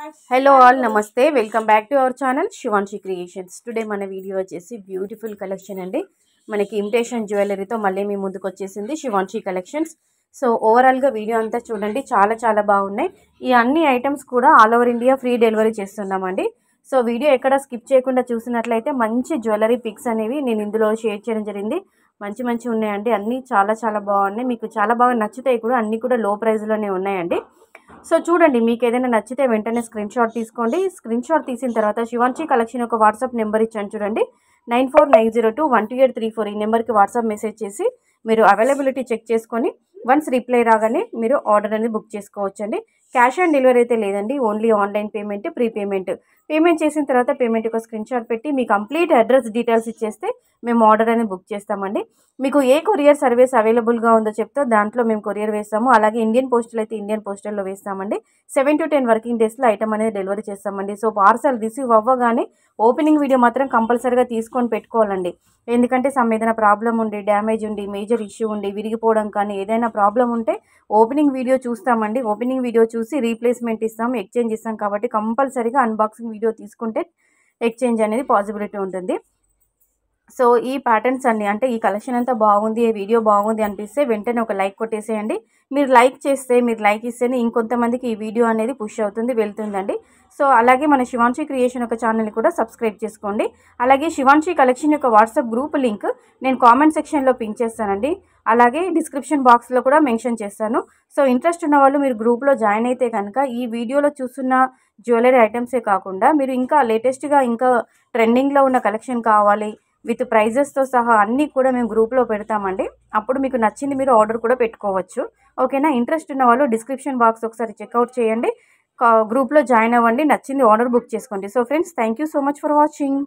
Hello all నమస్తే welcome back to our channel Shivanshi creations. Today మన video వచ్చేసి beautiful collection అండి. మనకి ఇమిటేషన్ జ్యువెలరీతో మళ్ళీ మీ ముందుకు వచ్చేసింది శివాన్షి కలెక్షన్స్. సో ఓవరాల్గా వీడియో అంతా చూడండి, చాలా చాలా బాగున్నాయి. ఈ అన్ని ఐటమ్స్ కూడా all over India free delivery చేస్తున్నామండి. సో వీడియో ఎక్కడ స్కిప్ చేయకుండా చూసినట్లయితే మంచి జ్యువెలరీ పిక్స్ అనేవి నేను ఇందులో షేర్ చేయడం జరిగింది. మంచి మంచి ఉన్నాయండి, అన్నీ చాలా చాలా బాగున్నాయి. మీకు చాలా బాగా నచ్చుతాయి కూడా, అన్నీ కూడా లో ప్రైస్లోనే ఉన్నాయండి. సో చూడండి, మీకు ఏదైనా నచ్చితే వెంటనే స్క్రీన్ షాట్ తీసుకోండి. స్క్రీన్ షాట్ తీసిన తర్వాత శివాన్షి కలెక్షన్ యొక్క వాట్సాప్ నెంబర్ ఇచ్చాను చూడండి, 9490212834. ఈ నెంబర్కి వాట్సాప్ మెసేజ్ చేసి మీరు అవైలబిలిటీ చెక్ చేసుకొని వన్స్ రిప్లై రాగానే మీరు ఆర్డర్ అనేది బుక్ చేసుకోవచ్చండి. క్యాష్ ఆన్ డెలివరీ అయితే లేదండి, only online payment, pre payment చేసిన తర్వాత పేమెంట్ ఒక స్క్రీన్ షాట్ పెట్టి మీ కంప్లీట్ అడ్రస్ డీటెయిల్స్ ఇచ్చేస్తే మేము ఆర్డర్ అనేది బుక్ చేస్తామండి. మీకు ఏ కొరియర్ సర్వీస్ అవైలబుల్గా ఉందో చెప్తే దాంట్లో మేము కొరియర్ వేస్తాము. అలాగే ఇండియన్ పోస్టల్ అయితే ఇండియన్ పోస్టల్లో వేస్తామండి. 7 to 10 వర్కింగ్ డేస్లో ఐటమ్ అనేది డెలివరీ చేస్తామండి. సో పార్సల్ రిసీవ్ అవ్వగానే ఓపెనింగ్ వీడియో మాత్రం కంపల్సరీగా తీసుకొని పెట్టుకోవాలండి. ఎందుకంటే ఏదైనా ప్రాబ్లం ఉండి, డ్యామేజ్ ఉండి, మేజర్ ఇష్యూ ఉండి, విరిగిపోవడం కానీ ఏదైనా ప్రాబ్లం ఉంటే ఓపెనింగ్ వీడియో చూస్తామండి. ఓపెనింగ్ వీడియో చూసి రీప్లేస్మెంట్ ఇస్తాం, ఎక్స్చేంజ్ ఇస్తాం. కాబట్టి కంపల్సరీగా అన్బాక్సింగ్ వీడియో తీసుకుంటే ఎక్స్చేంజ్ అనేది పాసిబిలిటీ ఉంటుంది. సో ఈ ప్యాటర్న్స్ అన్ని, అంటే ఈ కలెక్షన్ అంతా బాగుంది, ఈ వీడియో బాగుంది అనిపిస్తే వెంటనే ఒక లైక్ కొట్టేసేయండి. మీరు లైక్ ఇస్తేనే ఇంకొంతమందికి ఈ వీడియో అనేది పుష్ అవుతుంది, వెళ్తుందండి. సో అలాగే మన శివాన్షి క్రియేషన్ యొక్క ఛానల్ని కూడా సబ్స్క్రైబ్ చేసుకోండి. అలాగే శివాన్షి కలెక్షన్ యొక్క వాట్సాప్ గ్రూప్ లింక్ నేను కామెంట్ సెక్షన్లో పిన్ చేస్తానండి. అలాగే డిస్క్రిప్షన్ బాక్స్లో కూడా మెన్షన్ చేస్తాను. సో ఇంట్రెస్ట్ ఉన్న వాళ్ళు మీరు గ్రూప్లో జాయిన్ అయితే కనుక ఈ వీడియోలో చూస్తున్న జ్యువెలరీ ఐటమ్సే కాకుండా మీరు ఇంకా లేటెస్ట్గా ఇంకా ట్రెండింగ్లో ఉన్న కలెక్షన్ కావాలి విత్ ప్రైజెస్తో సహా అన్నీ కూడా మేము గ్రూప్లో పెడతామండి. అప్పుడు మీకు నచ్చింది మీరు ఆర్డర్ కూడా పెట్టుకోవచ్చు. ఓకేనా? ఇంట్రెస్ట్ ఉన్న వాళ్ళు డిస్క్రిప్షన్ బాక్స్ ఒకసారి చెక్అవుట్ చేయండి, గ్రూప్లో జాయిన్ అవ్వండి, నచ్చింది ఆర్డర్ బుక్ చేసుకోండి. So friends, thank you so much for watching.